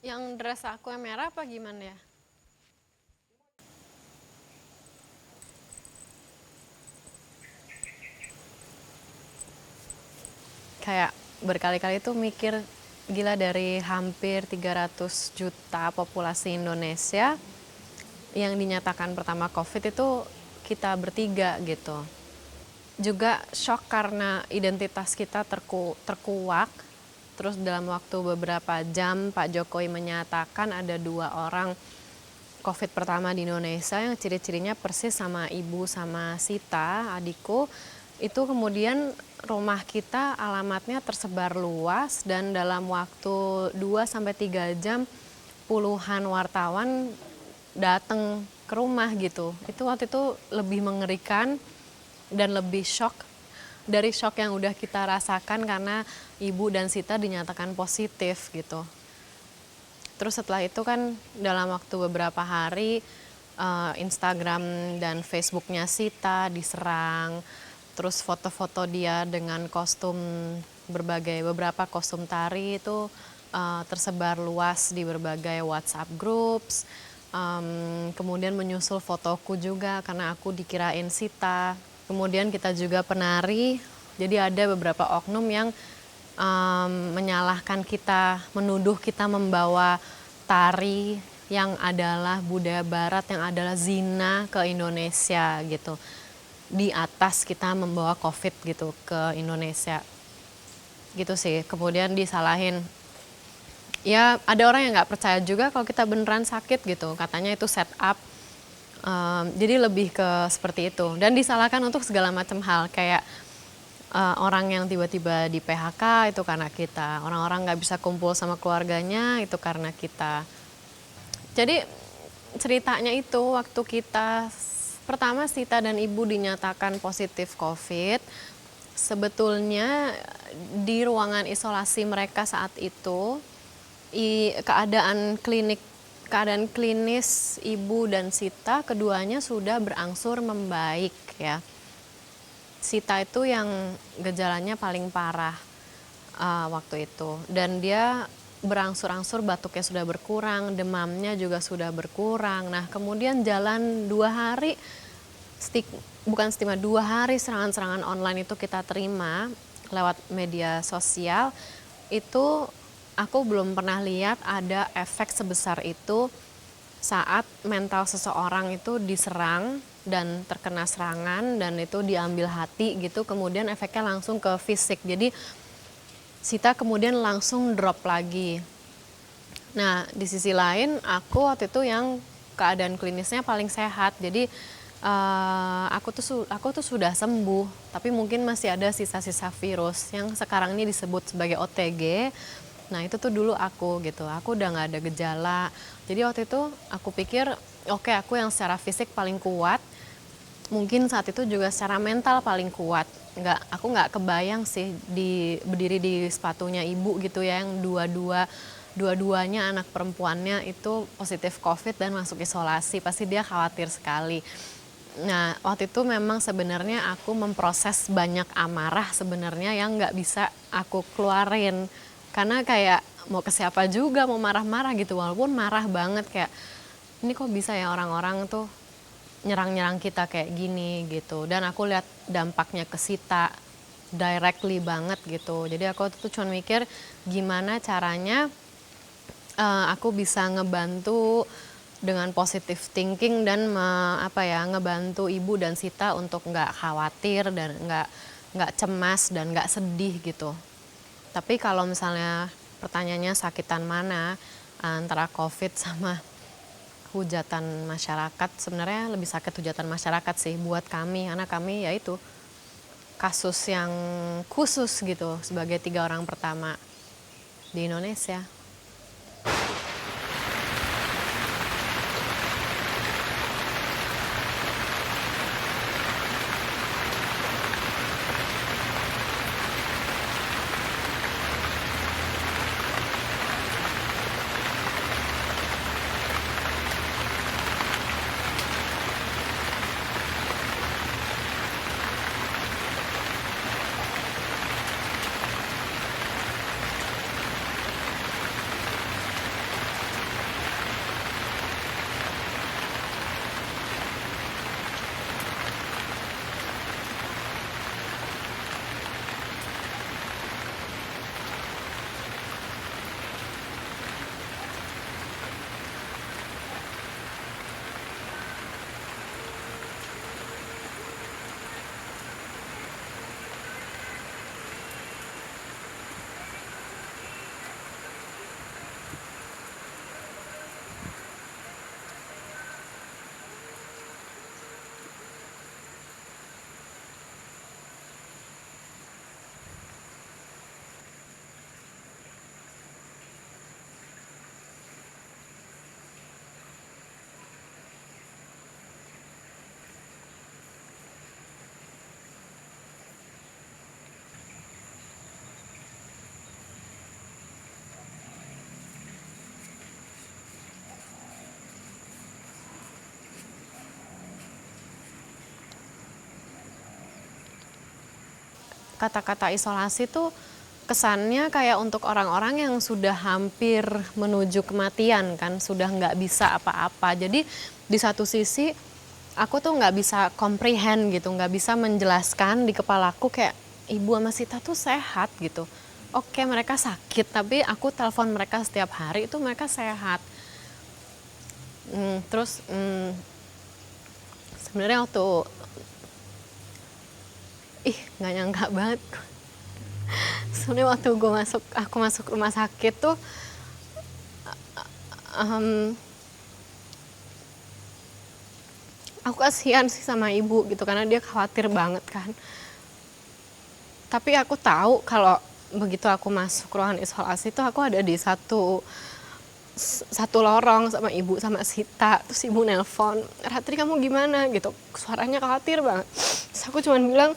Yang dress aku yang merah apa gimana ya? Kayak berkali-kali tuh mikir, gila dari hampir 300 juta populasi Indonesia yang dinyatakan pertama COVID itu kita bertiga gitu. Juga shock karena identitas kita terkuak. Terus dalam waktu beberapa jam Pak Jokowi menyatakan ada 2 orang COVID pertama di Indonesia yang ciri-cirinya persis sama ibu sama Sita, adikku. Itu kemudian rumah kita alamatnya tersebar luas dan dalam waktu 2-3 jam puluhan wartawan datang ke rumah gitu. Itu waktu itu lebih mengerikan dan lebih shock dari shock yang udah kita rasakan karena ibu dan Sita dinyatakan positif gitu. Terus setelah itu kan dalam waktu beberapa hari Instagram dan Facebooknya Sita diserang. Terus foto-foto dia dengan kostum beberapa kostum tari itu tersebar luas di berbagai WhatsApp groups. Kemudian menyusul fotoku juga karena aku dikirain Sita. Kemudian kita juga penari, jadi ada beberapa oknum yang menyalahkan kita, menuduh kita membawa tari yang adalah budaya barat, yang adalah zina ke Indonesia gitu. Di atas kita membawa COVID gitu ke Indonesia. Gitu sih, kemudian disalahin. Ya ada orang yang nggak percaya juga kalau kita beneran sakit gitu, katanya itu set up. Jadi lebih ke seperti itu dan disalahkan untuk segala macam hal kayak orang yang tiba-tiba di PHK itu karena kita, orang-orang nggak bisa kumpul sama keluarganya itu karena kita. Jadi ceritanya itu waktu kita pertama Sita dan ibu dinyatakan positif COVID, sebetulnya di ruangan isolasi mereka saat itu keadaan klinis ibu dan Sita keduanya sudah berangsur membaik ya. Sita itu yang gejalanya paling parah waktu itu dan dia berangsur-angsur batuknya sudah berkurang, demamnya juga sudah berkurang. Nah kemudian jalan 2 hari, bukan stigma, 2 hari serangan-serangan online itu kita terima lewat media sosial. Itu aku belum pernah lihat ada efek sebesar itu saat mental seseorang itu diserang dan terkena serangan dan itu diambil hati gitu, kemudian efeknya langsung ke fisik. Jadi Sita kemudian langsung drop lagi. Nah di sisi lain aku waktu itu yang keadaan klinisnya paling sehat, jadi aku tuh sudah sembuh, tapi mungkin masih ada sisa-sisa virus yang sekarang ini disebut sebagai OTG. Nah itu tuh dulu aku gitu, aku udah nggak ada gejala. Jadi waktu itu aku pikir oke, aku yang secara fisik paling kuat, mungkin saat itu juga secara mental paling kuat. Aku nggak kebayang sih berdiri di sepatunya ibu gitu ya, yang dua-duanya anak perempuannya itu positif COVID dan masuk isolasi, pasti dia khawatir sekali. Nah waktu itu memang sebenarnya aku memproses banyak amarah sebenarnya yang nggak bisa aku keluarin. Karena kayak mau ke siapa juga mau marah-marah gitu, walaupun marah banget kayak ini kok bisa ya orang-orang tuh nyerang-nyerang kita kayak gini gitu. Dan aku lihat dampaknya ke Sita directly banget gitu. Jadi aku tuh cuma mikir gimana caranya aku bisa ngebantu dengan positive thinking dan ngebantu ibu dan Sita untuk nggak khawatir dan nggak cemas dan nggak sedih gitu. Tapi kalau misalnya pertanyaannya sakitan mana antara COVID sama hujatan masyarakat, sebenarnya lebih sakit hujatan masyarakat sih buat kami, karena kami yaitu kasus yang khusus gitu sebagai 3 orang pertama di Indonesia. kata-kata isolasi tuh kesannya kayak untuk orang-orang yang sudah hampir menuju kematian kan, sudah nggak bisa apa-apa. Jadi di satu sisi aku tuh nggak bisa comprehend gitu, nggak bisa menjelaskan di kepalaku kayak Ibu sama Sita tuh sehat gitu. Oke mereka sakit, tapi aku telepon mereka setiap hari itu mereka sehat. Terus sebenarnya waktu nggak nyangka banget. Sebenarnya waktu aku masuk rumah sakit tuh aku kasihan sih sama ibu gitu karena dia khawatir banget kan. Tapi aku tahu kalau begitu aku masuk ruangan isolasi tuh aku ada di satu lorong sama ibu sama Sita. Terus ibu nelpon, Ratri kamu gimana gitu, suaranya khawatir banget. Terus aku cuman bilang,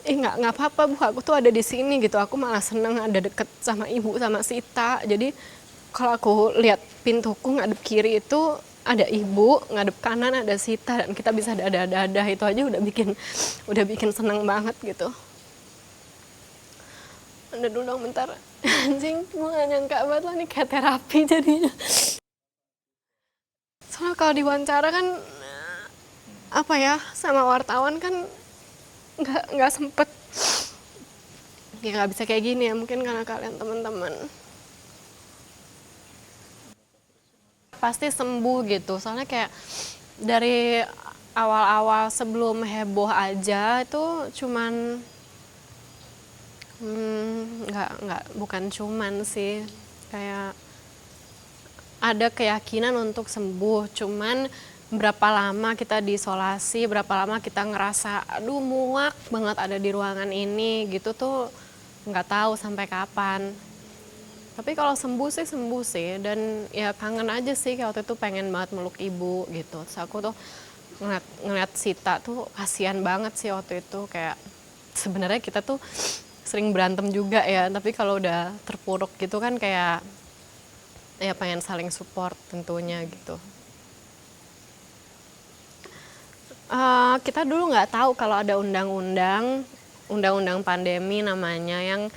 nggak apa-apa Bu, aku tuh ada di sini gitu. Aku malah seneng ada deket sama ibu sama Sita. Jadi kalau aku lihat pintuku ngadep kiri itu ada ibu, ngadep kanan ada Sita, dan kita bisa dadah-dadah. Itu aja udah bikin seneng banget gitu. Udah dulu dong bentar. Anjing, gue gak nyangka banget lah, ini kayak terapi jadinya. Soalnya kalau diwawancara kan apa ya, sama wartawan kan nggak sempet, ya nggak bisa kayak gini ya, mungkin karena kalian teman-teman. Pasti sembuh gitu, soalnya kayak dari awal-awal sebelum heboh aja itu cuman bukan cuman sih, kayak ada keyakinan untuk sembuh. Cuman berapa lama kita diisolasi, berapa lama kita ngerasa aduh muak banget ada di ruangan ini gitu tuh nggak tahu sampai kapan. Tapi kalau sembuh sih, dan ya kangen aja sih, kayak waktu itu pengen banget meluk ibu gitu. Terus aku tuh ngeliat Sita tuh kasihan banget sih waktu itu, kayak sebenarnya kita tuh sering berantem juga ya, tapi kalau udah terpuruk gitu kan kayak ya pengen saling support tentunya gitu. Kita dulu nggak tahu kalau ada undang-undang pandemi namanya yang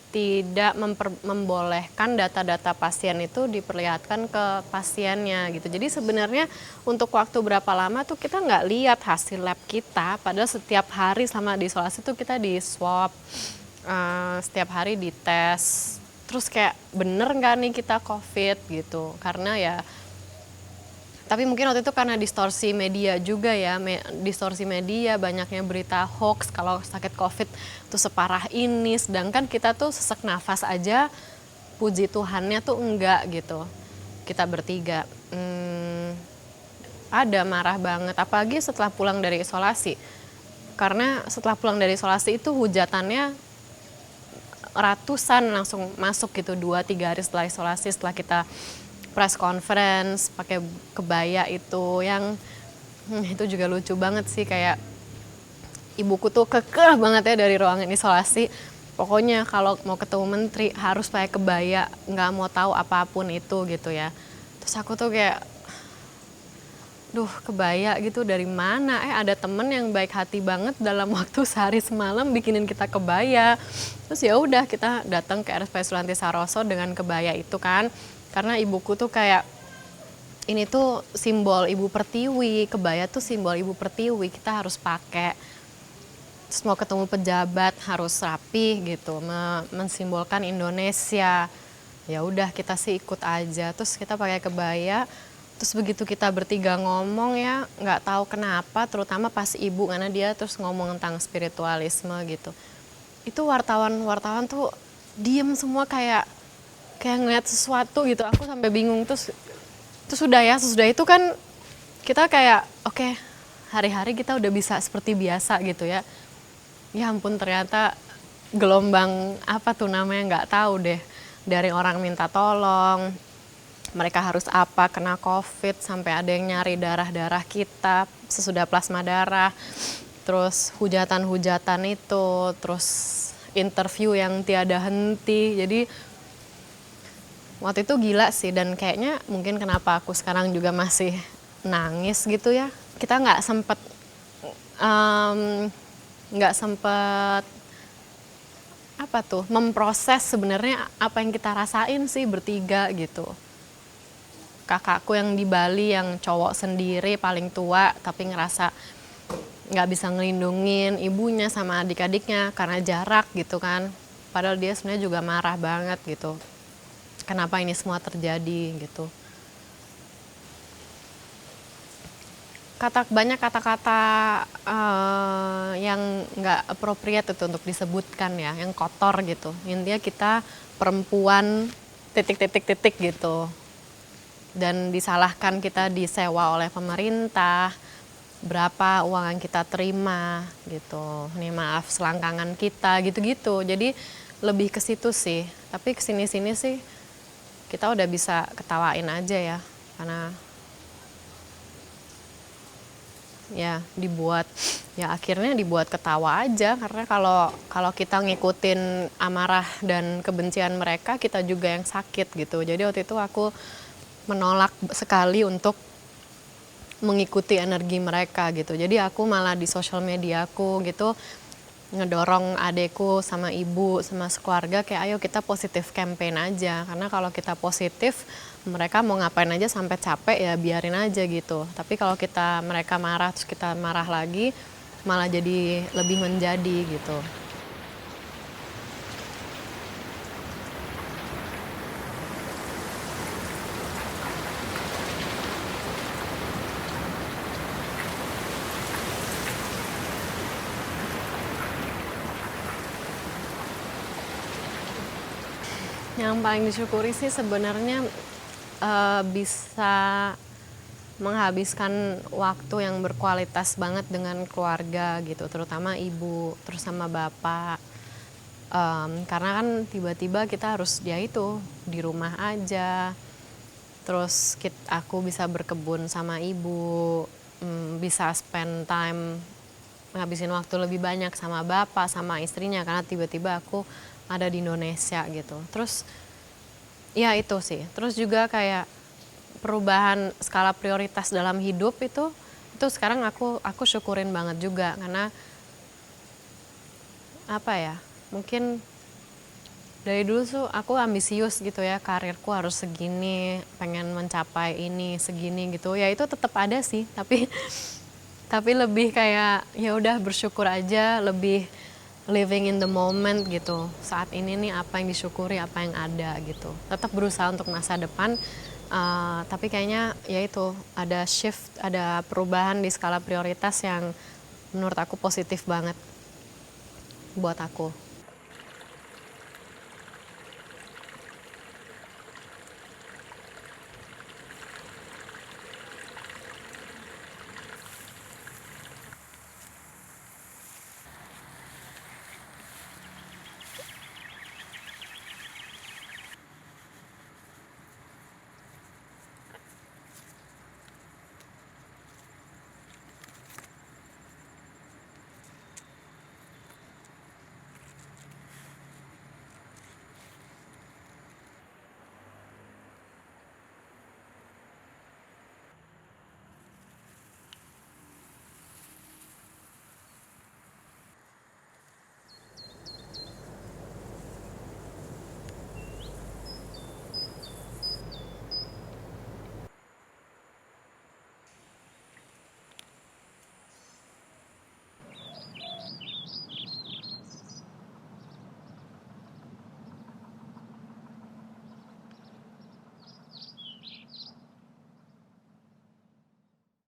tidak membolehkan data-data pasien itu diperlihatkan ke pasiennya gitu. Jadi sebenarnya untuk waktu berapa lama tuh kita nggak lihat hasil lab kita, padahal setiap hari selama di isolasi tuh kita di swab, setiap hari dites. Terus kayak bener nggak nih kita COVID gitu, karena ya tapi mungkin waktu itu karena distorsi media juga ya, distorsi media, banyaknya berita hoax kalau sakit COVID tuh separah ini, sedangkan kita tuh sesak nafas aja, puji Tuhannya tuh enggak gitu. Kita bertiga, ada marah banget, apalagi setelah pulang dari isolasi. Karena setelah pulang dari isolasi itu hujatannya ratusan langsung masuk gitu 2-3 hari setelah isolasi, setelah kita press conference pakai kebaya itu yang itu juga lucu banget sih, kayak ibuku tuh kekeh banget ya dari ruangan isolasi, pokoknya kalau mau ketemu menteri harus pakai kebaya, nggak mau tahu apapun itu gitu ya. Terus aku tuh kayak kebaya gitu dari mana, ada temen yang baik hati banget dalam waktu sehari semalam bikinin kita kebaya. Terus ya udah kita datang ke RSP Sulianti Saroso dengan kebaya itu kan, karena ibuku tuh kayak ini tuh simbol Ibu Pertiwi, kebaya tuh simbol Ibu Pertiwi, kita harus pakai. Terus mau ketemu pejabat harus rapi gitu, mensimbolkan Indonesia. Ya udah kita sih ikut aja, terus kita pakai kebaya. Terus begitu kita bertiga ngomong ya, nggak tahu kenapa, terutama pas ibu, karena dia terus ngomong tentang spiritualisme gitu. Itu wartawan tuh diem semua kayak ngeliat sesuatu gitu. Aku sampai bingung. Terus sudah itu kan kita kayak oke, hari-hari kita udah bisa seperti biasa gitu ya. Ya ampun, ternyata gelombang apa tuh namanya nggak tahu deh. Dari orang minta tolong, mereka harus apa, kena COVID, sampai ada yang nyari darah-darah kita sesudah plasma darah. Terus hujatan-hujatan itu, terus interview yang tiada henti. Jadi waktu itu gila sih, dan kayaknya mungkin kenapa aku sekarang juga masih nangis gitu ya. Kita nggak sempet em, nggak sempet apa tuh memproses sebenarnya apa yang kita rasain sih bertiga gitu. Kakakku yang di Bali yang cowok sendiri paling tua tapi ngerasa nggak bisa ngelindungin ibunya sama adik-adiknya karena jarak gitu kan. Padahal dia sebenarnya juga marah banget gitu. Kenapa ini semua terjadi gitu. Banyak kata-kata yang nggak appropriate itu untuk disebutkan ya, yang kotor gitu. Intinya kita perempuan titik-titik-titik gitu. Dan disalahkan kita disewa oleh pemerintah, berapa uang yang kita terima gitu. Nih maaf selangkangan kita gitu-gitu. Jadi lebih ke situ sih. Tapi kesini-sini sih kita udah bisa ketawain aja ya. Karena ya akhirnya dibuat ketawa aja karena kalau kita ngikutin amarah dan kebencian mereka kita juga yang sakit gitu. Jadi waktu itu aku menolak sekali untuk mengikuti energi mereka gitu. Jadi aku malah di sosial media aku gitu ngedorong adekku sama ibu sama sekeluarga kayak ayo kita positif campaign aja karena kalau kita positif mereka mau ngapain aja sampai capek ya biarin aja gitu. Tapi kalau mereka marah terus kita marah lagi malah jadi lebih menjadi gitu. Yang paling disyukuri sih sebenarnya bisa menghabiskan waktu yang berkualitas banget dengan keluarga gitu, terutama ibu, terus sama bapak. Karena kan tiba-tiba kita harus dia itu di rumah aja, terus aku bisa berkebun sama ibu, bisa spend time ngabisin waktu lebih banyak sama bapak, sama istrinya karena tiba-tiba aku ada di Indonesia gitu. Terus ya itu sih. Terus juga kayak perubahan skala prioritas dalam hidup itu sekarang aku syukurin banget juga karena apa ya? Mungkin dari dulu tuh aku ambisius gitu ya, karirku harus segini, pengen mencapai ini segini gitu. Ya itu tetap ada sih, tapi lebih kayak ya udah bersyukur aja, lebih living in the moment gitu. Saat ini nih apa yang disyukuri, apa yang ada gitu. Tetap berusaha untuk masa depan, tapi kayaknya ya itu ada shift, ada perubahan di skala prioritas yang menurut aku positif banget buat aku.